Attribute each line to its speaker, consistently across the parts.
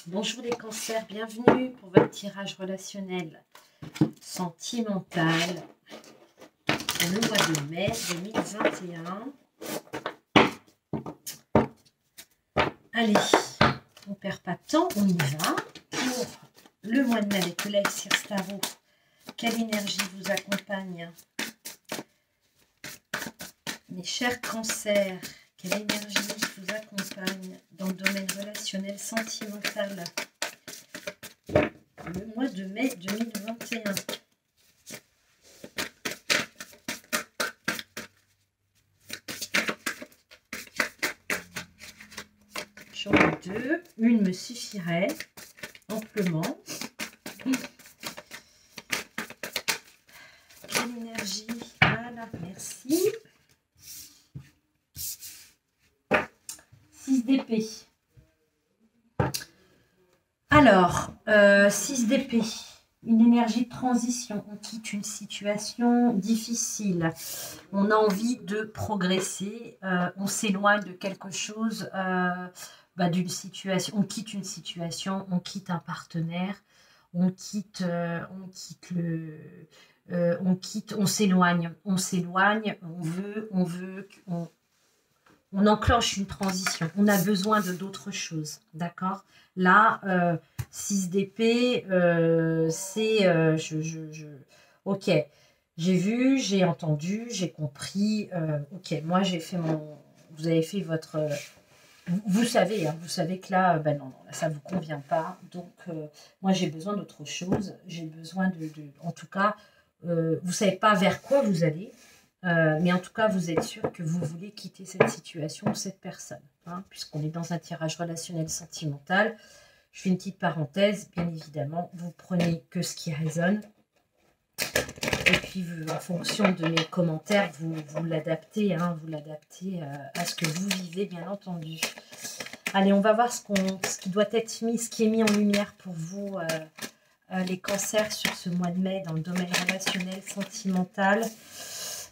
Speaker 1: Bonjour les cancers, bienvenue pour votre tirage relationnel sentimental pour le mois de mai 2021. Allez, on ne perd pas de temps, on y va. Pour le mois de mai avec le Elixir Tarot, quelle énergie vous accompagne? Mes chers cancers, quelle énergie vous accompagne dans le domaine relationnel sentimental le mois de mai 2021? J'en ai deux, une me suffirait amplement. Quelle énergie? Voilà, merci. 6 d'épée. Alors, 6 d'épée, une énergie de transition. On quitte une situation difficile. On a envie de progresser. On s'éloigne de quelque chose, d'une situation. On quitte une situation, on quitte un partenaire, on s'éloigne, on enclenche une transition, on a besoin de d'autres choses, d'accord? Là, 6 d'épée, c'est, ok, j'ai vu, j'ai entendu, j'ai compris, ok, moi j'ai fait vous avez fait votre, vous savez, hein, vous savez que là, non, là, ça ne vous convient pas, donc moi j'ai besoin d'autre chose, j'ai besoin en tout cas, vous ne savez pas vers quoi vous allez, mais en tout cas, vous êtes sûr que vous voulez quitter cette situation ou cette personne, hein, puisqu'on est dans un tirage relationnel sentimental. Je fais une petite parenthèse, bien évidemment, vous prenez que ce qui résonne. Et puis, en fonction de mes commentaires, vous l'adaptez, hein, à ce que vous vivez, bien entendu. Allez, on va voir ce qui doit être mis, ce qui est mis en lumière pour vous, les cancers, sur ce mois de mai, dans le domaine relationnel sentimental.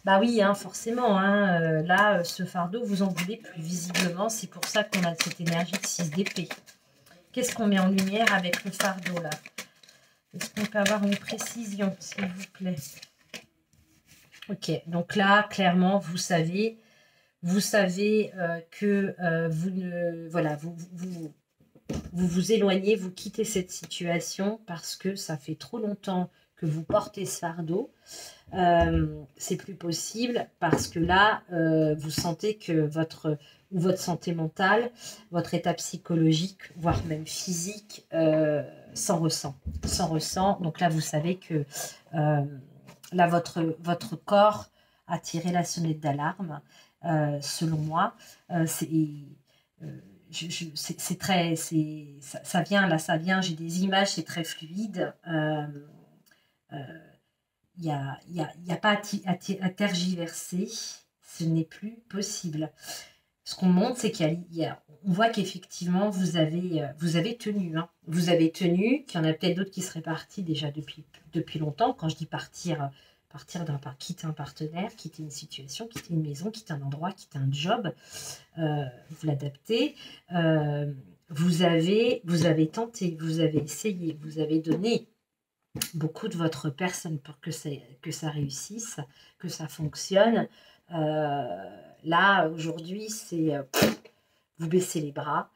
Speaker 1: Bah oui, hein, forcément, hein, là, ce fardeau, vous en voulez plus visiblement. C'est pour ça qu'on a cette énergie de 6 d'épée. Qu'est-ce qu'on met en lumière avec le fardeau, là? Est-ce qu'on peut avoir une précision, s'il vous plaît? Ok, donc là, clairement, vous savez que vous ne... Voilà, vous vous éloignez, vous quittez cette situation parce que ça fait trop longtemps que vous portez ce fardeau. C'est plus possible parce que là, vous sentez que votre santé mentale, votre état psychologique, voire même physique, s'en ressent. Donc là, vous savez que là, votre corps a tiré la sonnette d'alarme, selon moi. C'est très... Ça vient, j'ai des images, c'est très fluide. Il n'y a pas à tergiverser, ce n'est plus possible. Ce qu'on montre, c'est on voit qu'effectivement, vous avez tenu. Hein. Vous avez tenu, qu'il y en a peut-être d'autres qui seraient partis déjà depuis longtemps. Quand je dis partir quitter un partenaire, quitter une situation, quitter une maison, quitter un endroit, quitter un job, vous l'adaptez. Vous avez tenté, vous avez essayé, vous avez donné beaucoup de votre personne pour que ça réussisse, que ça fonctionne. Là, aujourd'hui, c'est vous baissez les bras.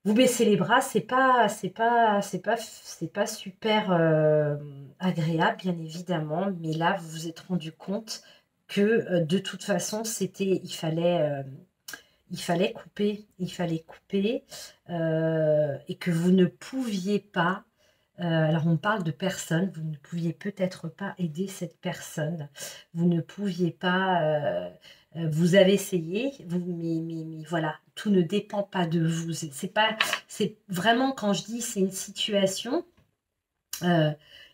Speaker 1: Vous baissez les bras, c'est pas super agréable, bien évidemment, mais là, vous vous êtes rendu compte que de toute façon, il fallait couper, et que vous ne pouviez pas. Alors, on parle de personne, vous ne pouviez peut-être pas aider cette personne, vous ne pouviez pas, vous avez essayé, mais voilà, tout ne dépend pas de vous. C'est vraiment, quand je dis c'est une situation,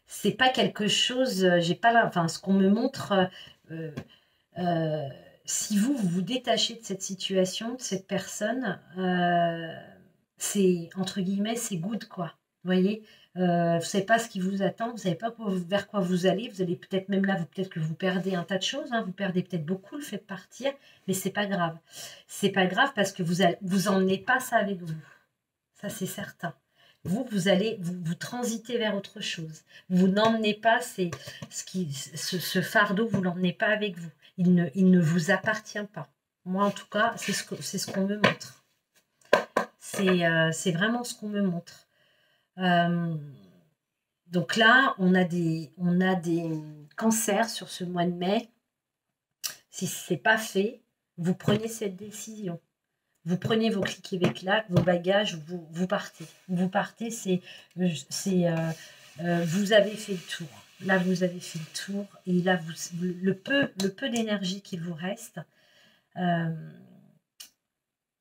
Speaker 1: c'est pas quelque chose, j'ai pas là, enfin, ce qu'on me montre, si vous vous détachez de cette situation, de cette personne, c'est, entre guillemets, c'est good, quoi. Vous voyez, vous ne savez pas ce qui vous attend, vous ne savez pas vers quoi vous allez peut-être même là, peut-être que vous perdez un tas de choses, hein, vous perdez peut-être beaucoup le fait de partir, mais c'est pas grave. C'est pas grave parce que vous emmenez pas ça avec vous. Ça, c'est certain. vous allez vous transiter vers autre chose. Vous n'emmenez pas ce fardeau, vous l'emmenez pas avec vous. Il ne vous appartient pas. Moi, en tout cas, c'est ce qu'on me montre. C'est vraiment ce qu'on me montre. Donc là, on a des cancers sur ce mois de mai. Si ce n'est pas fait, vous prenez cette décision. Vous prenez vos clics et claques, vos bagages, vous partez. Vous partez, vous avez fait le tour. Là, vous avez fait le tour. Et là, le peu d'énergie qu'il vous reste,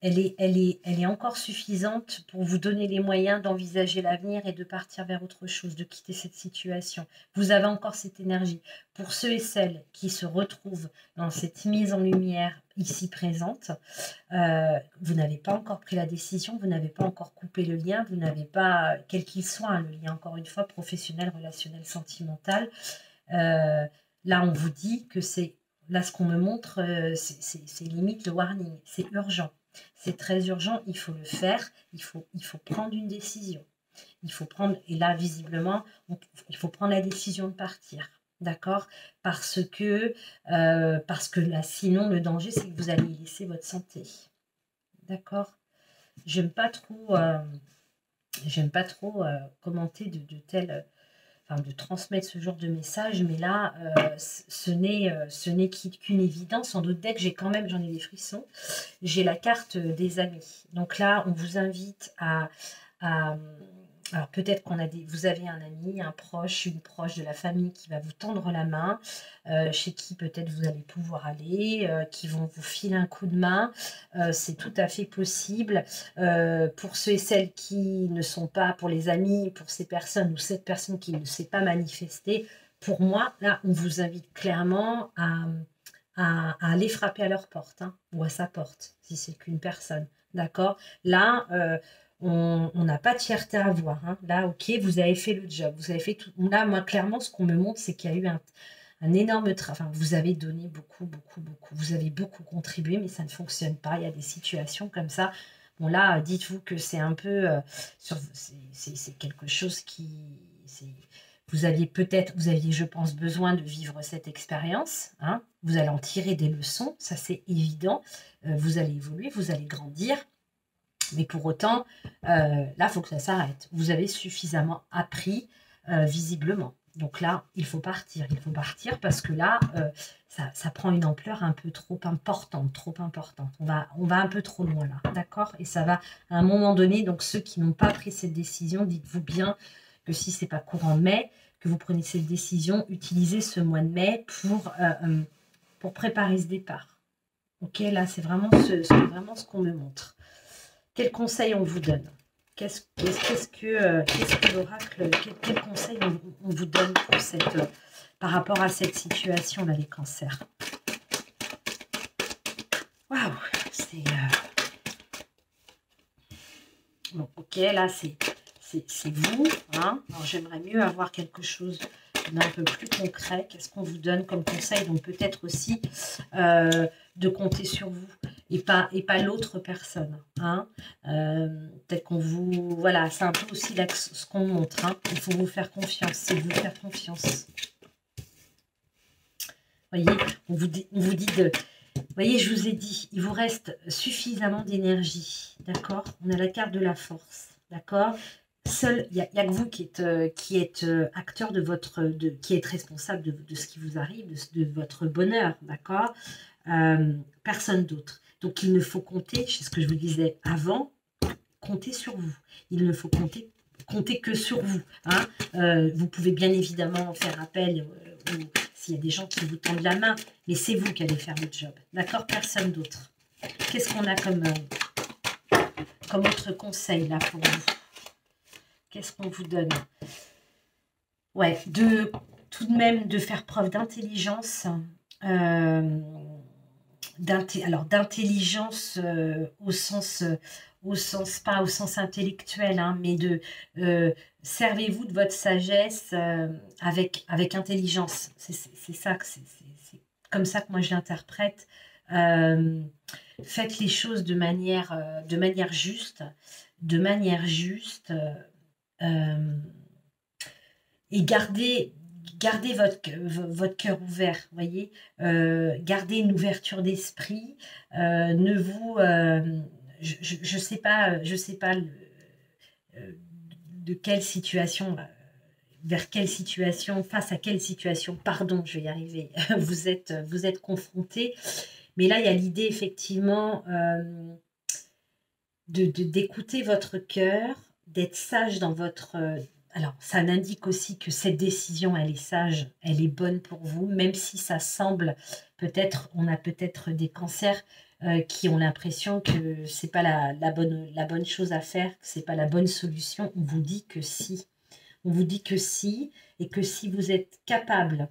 Speaker 1: elle est encore suffisante pour vous donner les moyens d'envisager l'avenir et de partir vers autre chose, de quitter cette situation. Vous avez encore cette énergie. Pour ceux et celles qui se retrouvent dans cette mise en lumière ici présente, vous n'avez pas encore pris la décision, vous n'avez pas encore coupé le lien, vous n'avez pas, quel qu'il soit, hein, le lien, encore une fois, professionnel, relationnel, sentimental. Là, on vous dit que là, ce qu'on me montre, c'est limite le warning, c'est urgent. C'est très urgent, il faut le faire, il faut prendre une décision. Il faut prendre, et là, visiblement, il faut prendre la décision de partir. D'accord? Parce que là, sinon, le danger, c'est que vous allez y laisser votre santé. D'accord? J'aime pas trop commenter de tels... Enfin, de transmettre ce genre de message, mais là, ce n'est qu'une évidence. Sans doute, dès que j'en ai des frissons, j'ai la carte des amis. Donc là, on vous invite à alors peut-être vous avez un ami, un proche, une proche de la famille qui va vous tendre la main, chez qui peut-être vous allez pouvoir aller, qui vont vous filer un coup de main. C'est tout à fait possible. Pour ceux et celles qui ne sont pas, pour les amis, pour ces personnes ou cette personne qui ne s'est pas manifestée, pour moi, là, on vous invite clairement à aller frapper à leur porte, hein, ou à sa porte, si c'est qu'une personne. D'accord? Là, on n'a pas de fierté à avoir. Hein. Là, ok, vous avez fait le job, vous avez fait tout. Là, moi, clairement, ce qu'on me montre, c'est qu'il y a eu un énorme travail. Enfin, vous avez donné beaucoup, beaucoup, beaucoup. Vous avez beaucoup contribué, mais ça ne fonctionne pas. Il y a des situations comme ça. Bon, là, dites-vous que c'est un peu... c'est quelque chose qui... Vous aviez, je pense, besoin de vivre cette expérience. Hein. Vous allez en tirer des leçons, ça c'est évident. Vous allez évoluer, vous allez grandir. Mais pour autant, là, il faut que ça s'arrête. Vous avez suffisamment appris, visiblement. Donc là, il faut partir. Il faut partir parce que là, ça prend une ampleur un peu trop importante, trop importante. On va un peu trop loin là, d'accord? Et ça va, à un moment donné, donc ceux qui n'ont pas pris cette décision, dites-vous bien que si ce n'est pas courant mai, que vous prenez cette décision, utilisez ce mois de mai pour préparer ce départ. Ok, là, c'est vraiment ce qu'on me montre. Quel conseil on vous donne? Qu'est-ce que l'oracle, quel conseil on vous donne par rapport à cette situation là, les cancers? Waouh, c'est bon, ok, là c'est vous, hein. Alors j'aimerais mieux avoir quelque chose d'un peu plus concret. Qu'est-ce qu'on vous donne comme conseil? Donc peut-être aussi de compter sur vous et pas l'autre personne. Hein. Peut-être qu'on vous... Voilà, c'est un peu aussi là ce qu'on montre. Hein. Il faut vous faire confiance, c'est vous faire confiance. Vous voyez, on vous dit de... Vous voyez, je vous ai dit, il vous reste suffisamment d'énergie. D'accord? On a la carte de la force. D'accord? Seul, il n'y a que vous qui êtes acteur de votre... qui êtes responsable de ce qui vous arrive, de votre bonheur. D'accord? Personne d'autre. Donc, il ne faut compter, c'est ce que je vous disais avant, compter sur vous. Il ne faut compter que sur vous. Hein. Vous pouvez bien évidemment faire appel s'il y a des gens qui vous tendent la main, mais c'est vous qui allez faire le job. D'accord? Personne d'autre. Qu'est-ce qu'on a comme autre conseil là pour vous? Qu'est-ce qu'on vous donne? Ouais, tout de même de faire preuve d'intelligence. D'intelligence au sens pas au sens intellectuel, hein, mais servez-vous de votre sagesse avec intelligence. C'est ça que c'est comme ça que moi je l'interprète. Faites les choses de manière juste, et gardez votre cœur ouvert, voyez. Gardez une ouverture d'esprit. Ne vous... je sais pas, de quelle situation, vers quelle situation, face à quelle situation, pardon, je vais y arriver, vous êtes confronté. Mais là, il y a l'idée, effectivement, d'écouter votre cœur, d'être sage dans votre... alors, ça n'indique aussi que cette décision, elle est sage, elle est bonne pour vous, même si ça semble, peut-être, on a peut-être des cancers qui ont l'impression que c'est pas la bonne chose à faire, que c'est pas la bonne solution. On vous dit que si. On vous dit que si, et que si vous êtes capable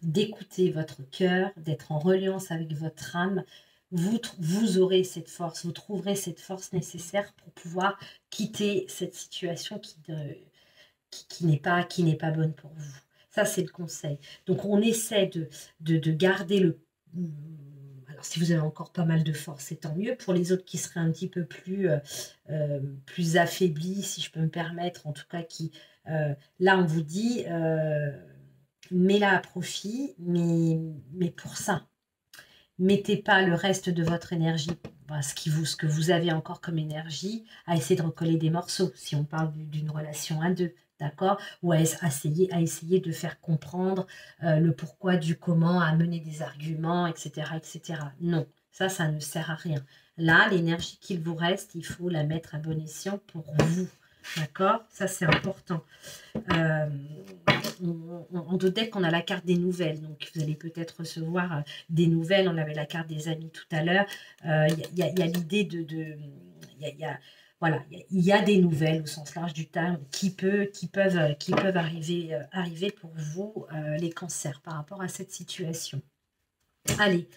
Speaker 1: d'écouter votre cœur, d'être en reliance avec votre âme, vous aurez cette force, vous trouverez cette force nécessaire pour pouvoir quitter cette situation qui n'est pas bonne pour vous. Ça, c'est le conseil. Donc, on essaie de garder le... Alors, si vous avez encore pas mal de force, c'est tant mieux. Pour les autres qui seraient un petit peu plus affaiblis, si je peux me permettre, en tout cas, là, on vous dit, mets-la à profit, mais pour ça. Mettez pas le reste de votre énergie, ce que vous avez encore comme énergie, à essayer de recoller des morceaux, si on parle d'une relation à deux, d'accord? Ou à essayer de faire comprendre le pourquoi du comment, à mener des arguments, etc., etc. Non, ça ne sert à rien. Là, l'énergie qu'il vous reste, il faut la mettre à bon escient pour vous, d'accord? Ça, c'est important. En deck, on a la carte des nouvelles, donc vous allez peut-être recevoir des nouvelles. On avait la carte des amis tout à l'heure. Il y a l'idée voilà, il y a des nouvelles au sens large du terme qui peuvent arriver pour vous, les cancers, par rapport à cette situation. Allez,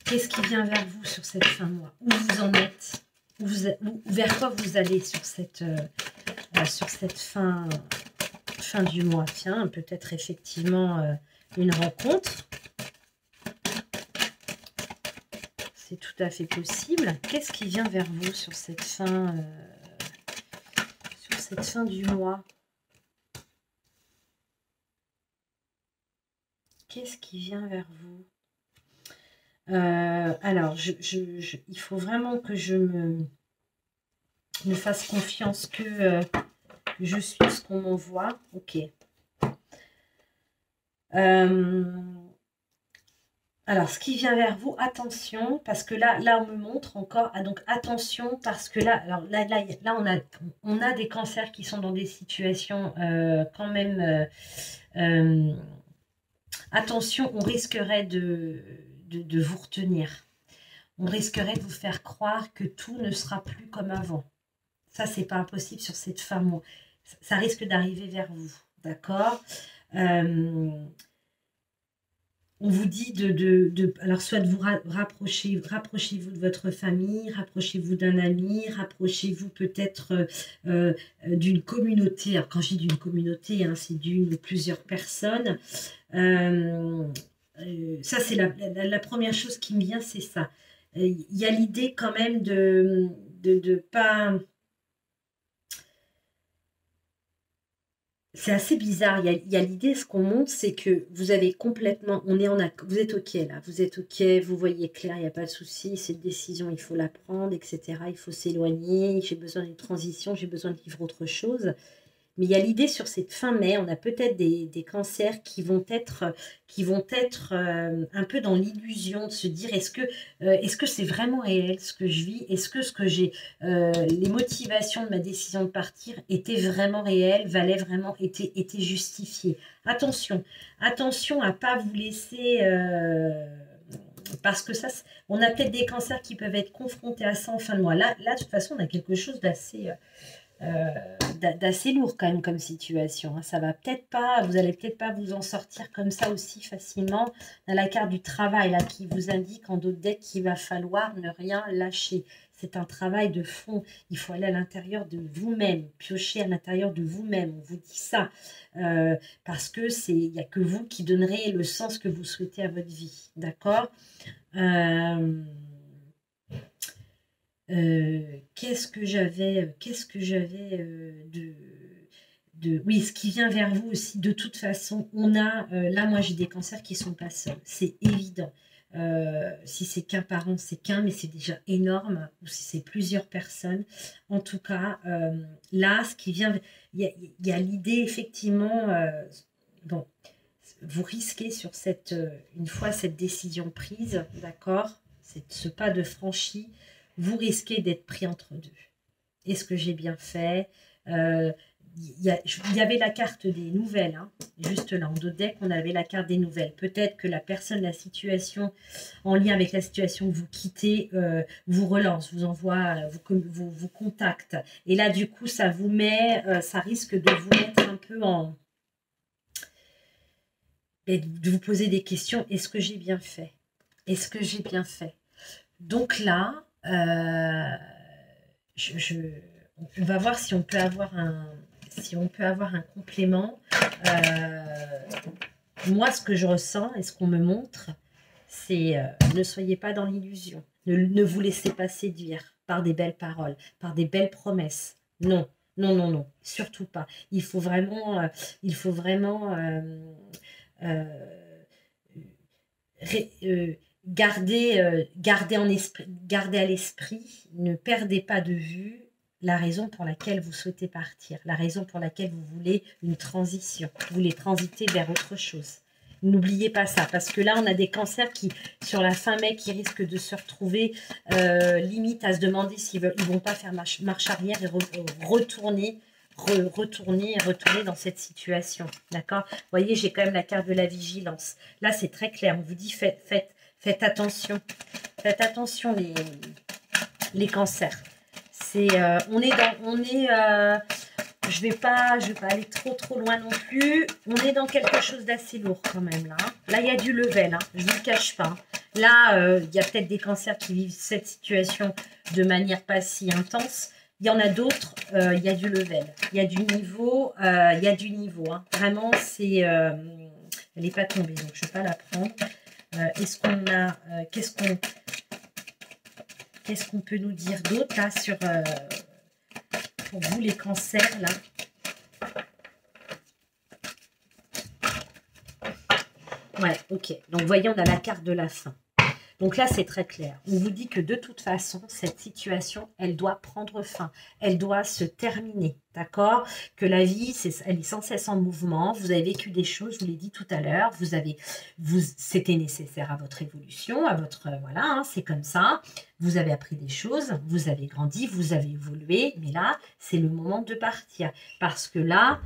Speaker 1: qu'est-ce qui vient vers vous sur cette fin de mois? Où vous en êtes? Vers quoi vous allez sur cette fin du mois? Tiens, peut-être effectivement une rencontre. C'est tout à fait possible. Qu'est-ce qui vient vers vous sur cette fin du mois? Qu'est-ce qui vient vers vous? Alors, il faut vraiment que je me fasse confiance que je suis ce qu'on m'envoie. Ok. Alors, ce qui vient vers vous, attention, parce que là on me montre encore, donc attention, parce que là on a des cancers qui sont dans des situations quand même, attention, on risquerait de vous retenir. On risquerait de vous faire croire que tout ne sera plus comme avant. Ça, c'est pas impossible sur cette fin de mois. Ça risque d'arriver vers vous, d'accord? On vous dit alors soit de vous rapprochez-vous de votre famille, rapprochez-vous d'un ami, rapprochez-vous peut-être d'une communauté. Alors quand je dis d'une communauté, hein, c'est d'une ou plusieurs personnes. Ça, c'est la première chose qui me vient, c'est ça. Il y a l'idée quand même de pas... C'est assez bizarre. Il y a l'idée, ce qu'on montre, c'est que vous avez complètement, vous êtes OK là, vous êtes OK, vous voyez clair, il n'y a pas de souci, cette décision, il faut la prendre, etc. Il faut s'éloigner, j'ai besoin d'une transition, j'ai besoin de vivre autre chose. Mais il y a l'idée sur cette fin mai, on a peut-être des cancers qui vont être un peu dans l'illusion de se dire est-ce que c'est vraiment réel ce que je vis? Est-ce que les motivations de ma décision de partir étaient vraiment réelles, étaient justifiées? Attention à ne pas vous laisser... parce que ça, on a peut-être des cancers qui peuvent être confrontés à ça en fin de mois. Là de toute façon, on a quelque chose d'assez lourd quand même comme situation, hein. Ça va peut-être pas, vous allez peut-être pas vous en sortir comme ça aussi facilement. On a la carte du travail là qui vous indique en d'autres decks qu'il va falloir ne rien lâcher. C'est un travail de fond. Il faut aller à l'intérieur de vous-même, piocher à l'intérieur de vous-même. On vous dit ça parce que il n'y a que vous qui donnerez le sens que vous souhaitez à votre vie. D'accord? Qu'est-ce que j'avais oui, ce qui vient vers vous aussi, de toute façon, on a, là, moi, j'ai des cancers qui ne sont pas seuls, c'est évident. Si c'est qu'un parent, c'est qu'un, mais c'est déjà énorme, ou si c'est plusieurs personnes. En tout cas, là, ce qui vient, il y a l'idée, effectivement, bon, vous risquez sur cette, une fois cette décision prise, d'accord, ce pas de franchi, vous risquez d'être pris entre deux. Est-ce que j'ai bien fait? Il y avait la carte des nouvelles, hein, juste là, en dos de deck, on avait la carte des nouvelles. Peut-être que la personne, la situation, en lien avec la situation que vous quittez, vous relance, vous envoie, vous contacte. Et là, du coup, ça vous met, ça risque de vous mettre un peu en... Et de vous poser des questions. Est-ce que j'ai bien fait? Est-ce que j'ai bien fait? Donc là, on va voir si on peut avoir un complément. Moi, ce que je ressens et ce qu'on me montre, c'est ne soyez pas dans l'illusion. Ne vous laissez pas séduire par des belles paroles, par des belles promesses. Non, non, non, non, surtout pas. Il faut vraiment, garder à l'esprit, ne perdez pas de vue la raison pour laquelle vous souhaitez partir, la raison pour laquelle vous voulez une transition, vous voulez transiter vers autre chose. N'oubliez pas ça, parce que là, on a des cancers qui, sur la fin mai, qui risquent de se retrouver limite à se demander s'ils ne vont pas faire marche arrière et retourner dans cette situation. D'accord? Vous voyez, j'ai quand même la carte de la vigilance. Là, c'est très clair. On vous dit, faites attention. Faites attention, les cancers. Je vais pas aller trop loin non plus. On est dans quelque chose d'assez lourd quand même là. Là, il y a du level, hein, je ne vous le cache pas. Là, il y a peut-être des cancers qui vivent cette situation de manière pas si intense. Il y en a d'autres, il y a du level. Il y a du niveau, hein. Vraiment, c'est... elle n'est pas tombée, donc je ne vais pas la prendre. Est-ce qu'on a... Qu'est-ce qu'on peut nous dire d'autre là sur... pour vous, les cancers, là. Ouais, ok. Donc, vous voyez, on a la carte de la fin. Donc là, c'est très clair. On vous dit que de toute façon, cette situation, elle doit prendre fin. Elle doit se terminer, d'accord? Que la vie, elle est sans cesse en mouvement. Vous avez vécu des choses, je vous l'ai dit tout à l'heure. C'était nécessaire à votre évolution, à votre... voilà, hein, c'est comme ça. Vous avez appris des choses, vous avez grandi, vous avez évolué. Mais là, c'est le moment de partir. Parce que là,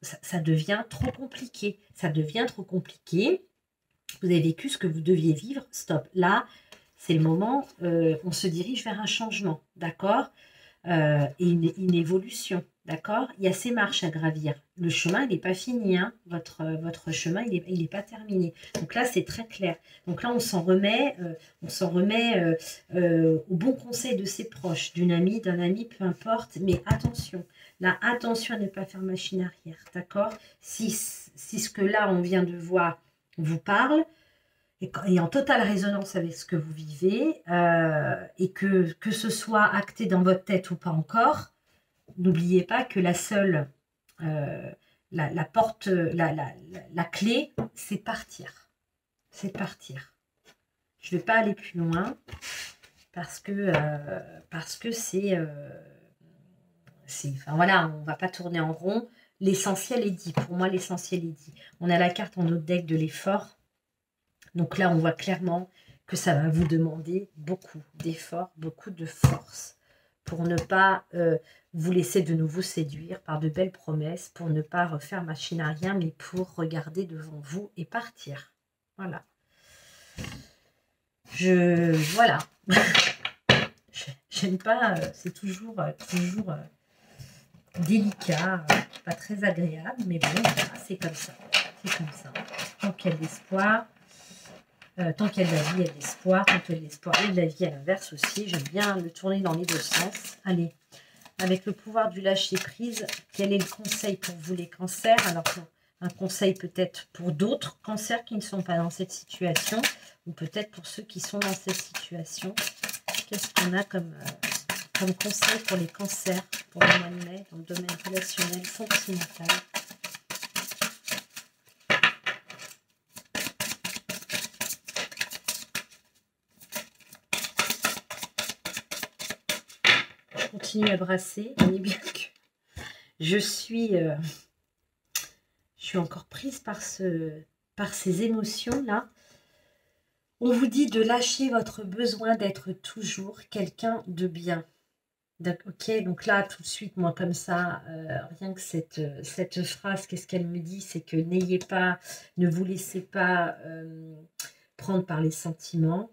Speaker 1: ça devient trop compliqué. Ça devient trop compliqué. Vous avez vécu ce que vous deviez vivre, stop. Là, c'est le moment, on se dirige vers un changement, d'accord? Et une évolution, d'accord? Il y a ces marches à gravir. Le chemin, il n'est pas fini, hein? Votre chemin, il n'est pas terminé. Donc là, c'est très clair. Donc là, on s'en remet au bon conseil de ses proches, d'une amie, d'un ami, peu importe. Mais attention, là, attention à ne pas faire machine arrière, d'accord? Si ce que là, on vient de voir vous parle et en totale résonance avec ce que vous vivez et que ce soit acté dans votre tête ou pas encore, n'oubliez pas que la seule la porte, la clé, c'est partir. C'est partir. Je ne vais pas aller plus loin parce que c'est enfin voilà, on ne va pas tourner en rond. L'essentiel est dit. Pour moi, l'essentiel est dit. On a la carte en notre deck de l'effort. Donc là, on voit clairement que ça va vous demander beaucoup d'efforts, beaucoup de force pour ne pas vous laisser de nouveau séduire par de belles promesses, pour ne pas refaire machine à rien, mais pour regarder devant vous et partir. Voilà. Voilà. J'aime pas, c'est toujours délicat, pas très agréable, mais bon, c'est comme ça. C'est comme ça. Tant qu'il y a de l'espoir, tant qu'il y a de la vie, il y a de l'espoir. Tant qu'il y a de l'espoir, il y a de la vie à l'inverse aussi. J'aime bien le tourner dans les deux sens. Allez, avec le pouvoir du lâcher-prise, quel est le conseil pour vous les cancers? Alors, un conseil peut-être pour d'autres cancers qui ne sont pas dans cette situation, ou peut-être pour ceux qui sont dans cette situation. qu'est-ce qu'on a comme conseil pour les cancers pour le mois de mai dans le domaine relationnel, sentimental. Je continue à brasser. On est bien que je suis encore prise par ces émotions-là. On vous dit de lâcher votre besoin d'être toujours quelqu'un de bien. Ok, donc là, tout de suite, moi, comme ça, rien que cette phrase, qu'est-ce qu'elle me dit? C'est que ne vous laissez pas prendre par les sentiments.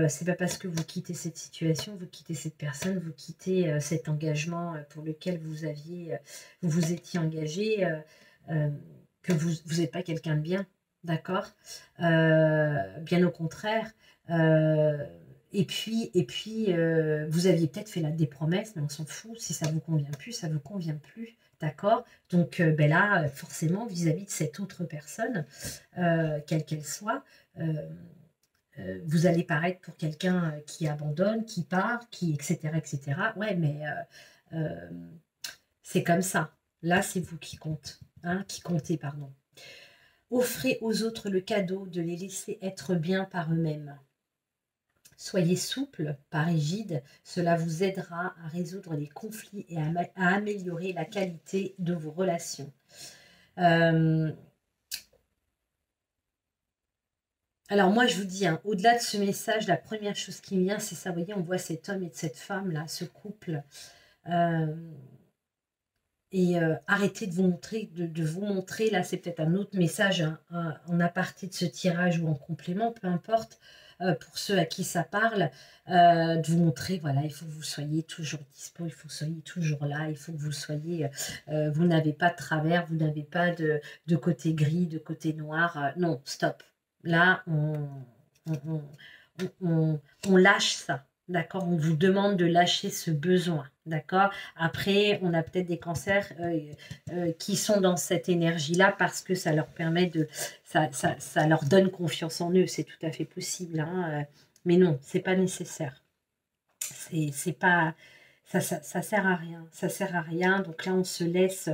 Speaker 1: C'est pas parce que vous quittez cette situation, vous quittez cette personne, vous quittez cet engagement pour lequel vous vous étiez engagé, que vous n'êtes pas quelqu'un de bien, d'accord? Bien au contraire. Et puis vous aviez peut-être fait des promesses, mais on s'en fout. Si ça vous convient plus, ça vous convient plus, d'accord? Donc là, forcément, vis-à-vis de cette autre personne, quelle qu'elle soit, vous allez paraître pour quelqu'un qui abandonne, qui part, etc., etc. Ouais, mais c'est comme ça. Là, c'est vous qui comptez, pardon. Offrez aux autres le cadeau de les laisser être bien par eux-mêmes. Soyez souple, pas rigide, cela vous aidera à résoudre les conflits et à améliorer la qualité de vos relations. Alors moi, je vous dis, au-delà de ce message, la première chose qui me vient, c'est ça, vous voyez, on voit cet homme et cette femme-là, ce couple. Arrêtez de vous montrer, là c'est peut-être un autre message en aparté de ce tirage ou en complément, peu importe, pour ceux à qui ça parle, de vous montrer, voilà, il faut que vous soyez toujours dispo, il faut que vous soyez toujours là, il faut que vous soyez, vous n'avez pas de travers, vous n'avez pas de côté gris, de côté noir, non, stop. Là, on lâche ça. D'accord, on vous demande de lâcher ce besoin, d'accord. Après, on a peut-être des cancers qui sont dans cette énergie-là parce que ça leur permet ça leur donne confiance en eux, c'est tout à fait possible, mais non, c'est pas nécessaire. C'est pas, ça sert à rien, ça sert à rien. Donc là, on se laisse,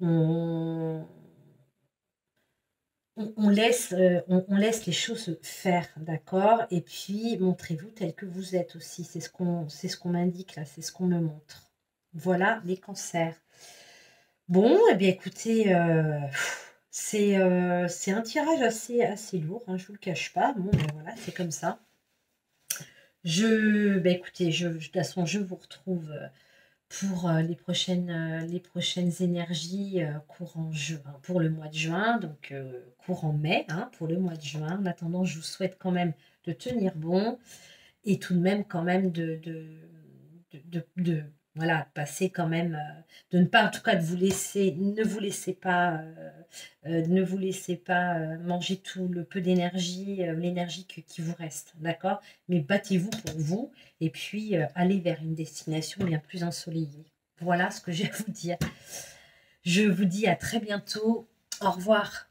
Speaker 1: on laisse les choses faire, d'accord? Et puis, montrez-vous tel que vous êtes aussi. C'est ce qu'on m'indique là, c'est ce qu'on me montre. Voilà les cancers. Bon, eh bien, écoutez, c'est un tirage assez lourd, je ne vous le cache pas. Bon, ben voilà, c'est comme ça. Écoutez, de toute façon, je vous retrouve pour les prochaines énergies courant juin, pour le mois de juin, donc courant mai, pour le mois de juin. En attendant, je vous souhaite quand même de tenir bon et tout de même quand même voilà, passer quand même, de ne pas, en tout cas, ne vous laissez pas manger tout le peu d'énergie, l'énergie qui vous reste, d'accord? Mais battez-vous pour vous et puis allez vers une destination bien plus ensoleillée. Voilà ce que j'ai à vous dire. Je vous dis à très bientôt. Au revoir.